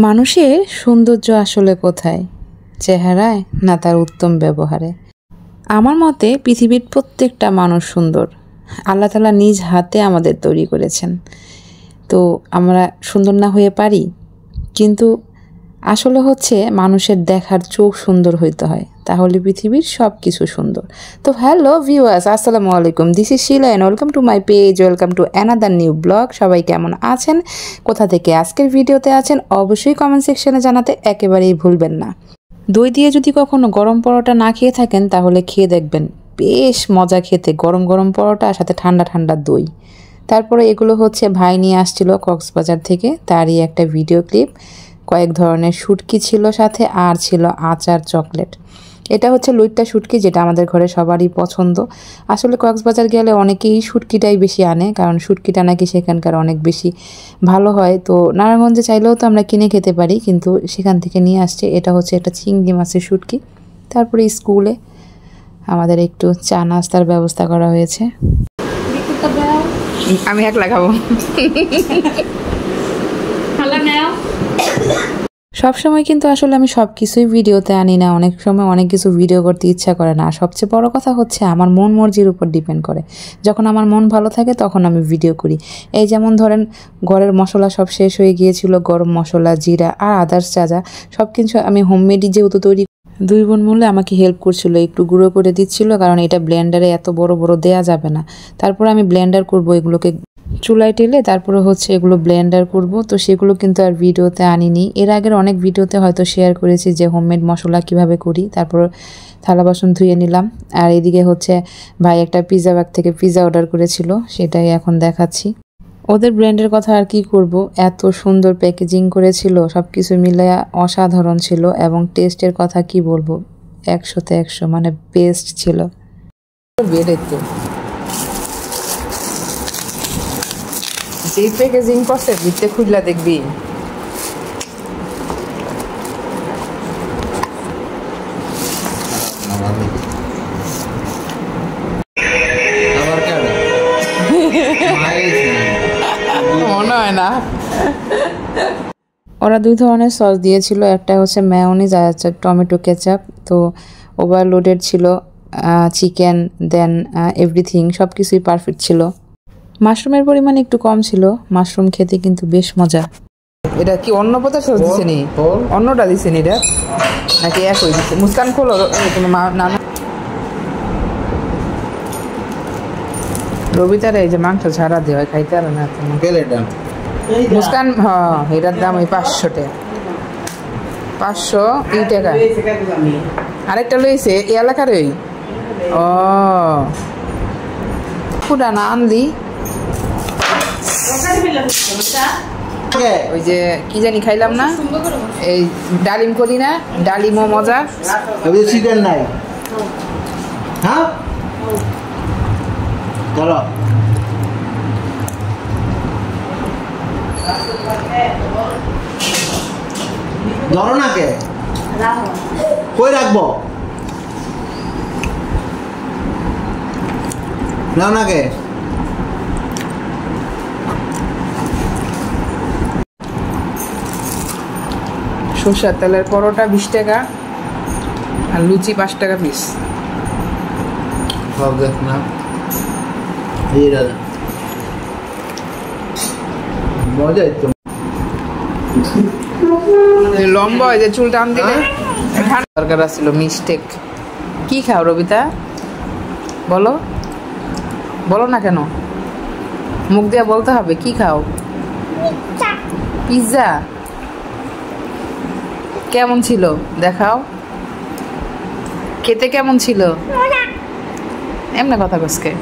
মানুষের সৌন্দর্য আসলে কোথায়? চেহারায় না তার উত্তম ব্যবহারে? আমার মতে পৃথিবীর প্রত্যেকটা মানুষ সুন্দর। আল্লাহ তাআলা নিজ হাতে আমাদের তৈরি করেছেন। তো আমরা সুন্দর না হয়ে পারি, কিন্তু আসলে হচ্ছে মানুষের দেখার চোখ সুন্দর হইতে হয়, তাহলে পৃথিবীর সব কিছু সুন্দর। তো হ্যালো ভিউয়ার্স, আসসালামু আলাইকুম, this is Shila and welcome to my page, welcome to another new blog. সবাই কেমন আছেন, কোথা থেকে আজকের ভিডিওতে আছেন অবশ্যই কমেন্ট সেকশনে জানাতে একেবারেই ভুলবেন না। দই দিয়ে যদি কখনো গরম পরোটা না খেয়ে থাকেন তাহলে খেয়ে দেখবেন, বেশ মজা খেতে, গরম গরম পরোটা সাথে ঠান্ডা ঠান্ডা দই। তারপরে এগুলো হচ্ছে ভাই নিয়ে আসছিল কক্সবাজার থেকে, তারই একটা ভিডিও ক্লিপ। কয়েক ধরনের শুটকি ছিল সাথে, আর ছিল আচার, চকলেট। এটা হচ্ছে লইট্টা শুটকি, যেটা আমাদের ঘরে সবারই পছন্দ। আসলে কক্সবাজার গেলে অনেকেই শুটকিটাই বেশি আনে, কারণ শুটকিটা নাকি সেখানকার অনেক বেশি ভালো হয়। তো নারায়ণগঞ্জে চাইলেও তো আমরা কিনে খেতে পারি, কিন্তু সেখান থেকে নিয়ে আসছে। এটা হচ্ছে একটা চিংড়ি মাছের শুটকি। তারপরে স্কুলে আমাদের একটু চা নাস্তার ব্যবস্থা করা হয়েছে। আমি একলা খাবো। সবসময় কিন্তু আসলে আমি সব কিছুই ভিডিওতে আনি না, অনেক সময় অনেক কিছু ভিডিও করতে ইচ্ছা করে না। আর সবচেয়ে বড় কথা হচ্ছে আমার মন মর্জির উপর ডিপেন্ড করে। যখন আমার মন ভালো থাকে তখন আমি ভিডিও করি। এই যেমন ধরেন, ঘরের মশলা সব শেষ হয়ে গিয়েছিল, গরম মশলা, জিরা আর আদার্স যা সব কিছু আমি হোমমেডই যেহেতু তৈরি। দুই বোন মিলে আমাকে হেল্প করছিল, একটু গুঁড়ো করে দিচ্ছিল, কারণ এটা ব্লেন্ডারে এত বড় বড় দেয়া যাবে না। তারপর আমি ব্লেন্ডার করব এগুলোকে চুলায় টেলে, তারপরে হচ্ছে এগুলো ব্লেন্ডার করব। তো সেগুলো কিন্তু আর ভিডিওতে আনিনি। এর আগের অনেক ভিডিওতে হয়তো শেয়ার করেছি যে হোমমেড মশলা কিভাবে করি। তারপর থালা বাসন ধুয়ে নিলাম। আর এদিকে হচ্ছে ভাই একটা পিৎজা ব্যাগ থেকে পিৎজা অর্ডার করেছিল, সেটাই এখন দেখাচ্ছি। ওদের ব্র্যান্ডের কথা আর কি করব, এত সুন্দর প্যাকেজিং করেছিল, সব কিছু মিলে অসাধারণ ছিল। এবং টেস্টের কথা কি বলবো, 100তে 100, মানে বেস্ট ছিল। যেই প্যাকেজিং করছে ভিতরে খুললা দেখবি। মনে হয় না। ওরা দুই ধরনের সস দিয়েছিল, একটা হচ্ছে মেয়োনিজ আর হচ্ছে টমেটো কেচাপ। তো ওভারলোডেড ছিল চিকেন, দেন এভরিথিং, সব কিছুই পারফেক্ট ছিল। মাশরুমের পরিমাণ একটু কম ছিল, মাশরুম খেতে কিন্তু বেশ মজা। এটা কি অন্য পথে সস দিছে নি? অন্যটা দিছে নি এটা নাকি একই দিছে? মুস্কান খোলো, না রবিতার এই যে মাংস ছাড়া দেওয়া খাইতে আর না। মুস্কান, হ্যাঁ, এটার দাম ওই 500 টাকা, 500 টাকা। আরেকটা লইছে এই এলাকার ওই, ও পুরা না আনলি ওই যে কি জানি খাইলাম না, এই ডালিম করি না, ডালিমও মজা। চিকেন নাই, হ্যাঁ চলো ধরো না, কে কই রাখবো নাও না কে। সরষের তেলের পরোটা 20 টাকা আর লুচি 5 টাকা পিস। সব দেখ না, মজাই তো। লম্বা হয় যে চুল টান দিলে দরকার ছিল, মিস্টেক। কি খাও রবিতা, বলো, বলো না কেন, মুখ দিয়ে বলতে হবে। কি খাও? পিৎজা। কেমন ছিল দেখাও, খেতে কেমন ছিল? এমনি কথা কসকে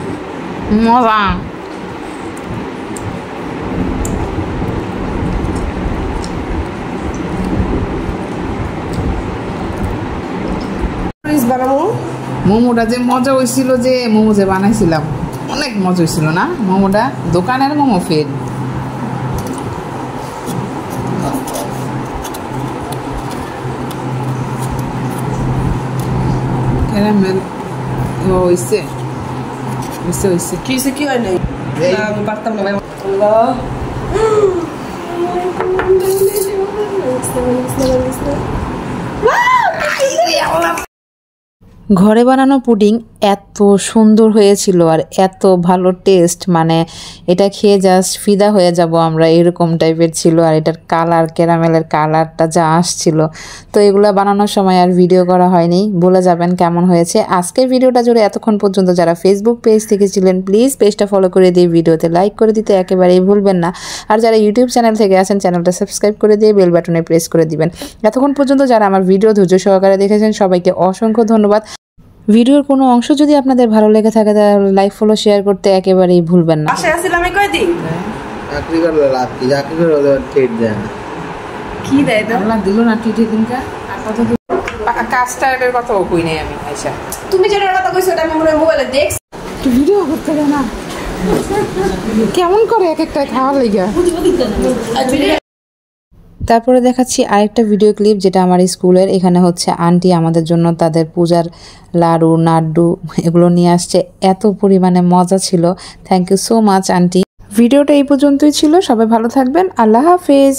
মজা। মোমোটা যে মজা হয়েছিল, যে মোমো যে বানাইছিলাম অনেক মজা হয়েছিল না মোমোটা? দোকানের মোমো ফের। ক্যারামেল হইছে, হইছে হইছে। কি হয় নাই, পারতাম না ভাই। ঘরে বানানো পুডিং এত সুন্দর হয়েছিল আর এত ভালো টেস্ট, মানে এটা খেয়ে জাস্ট ফিদা হয়ে যাব আমরা, এরকম টাইপের ছিল। আর এটার কালার, ক্যারামেলের কালারটা যা আসছিল, তো এগুলো বানানোর সময় আর ভিডিও করা হয়নি, বলে যাবেন কেমন হয়েছে। আজকের ভিডিওটা জুড়ে এতক্ষণ পর্যন্ত যারা ফেসবুক পেজ থেকে ছিলেন, প্লিজ পেজটা ফলো করে দিয়ে ভিডিওতে লাইক করে দিতে একেবারেই ভুলবেন না। আর যারা ইউটিউব চ্যানেল থেকে আছেন, চ্যানেলটা সাবস্ক্রাইব করে দিয়ে বেল বাটনে প্রেস করে দিবেন। এতক্ষণ পর্যন্ত যারা আমার ভিডিও ধৈর্য সহকারে দেখেছেন, সবাইকে অসংখ্য ধন্যবাদ। ভিডিওর কোনো অংশ যদি আপনাদের ভালো লেগে থাকে তাহলে লাইক, ফলো, শেয়ার করতে একেবারেই ভুলবেন না। বাসায় আসছিলাম আমি কয়দিন। চাকরি করলে লাভ কি? চাকরি করে ট্রিট দেয় না। কি দেয় তো? আল্লাহ দিল না টিটি দিনকা। আর কত কাস্টার্ডের কথাও কই নাই আমি আইসা। তুমি যেটার কথা কইছো ওটা আমি মোবাইলে দেখছি। তুই ভিডিও করতে দে না, কেমন করে এক একটা খাওয়ার লাগা। তারপরে দেখাচ্ছি আরেকটা ভিডিও ক্লিপ, যেটা আমার স্কুলের। এখানে হচ্ছে আন্টি আমাদের জন্য তাদের পূজার লাড়ু, নাড্ডু এগুলো নিয়ে আসছে। এত পরিমাণে মজা ছিল। Thank you so much aunty. ভিডিওটা এই পর্যন্তই ছিল। সবাই ভালো থাকবেন। আল্লাহ হাফেজ।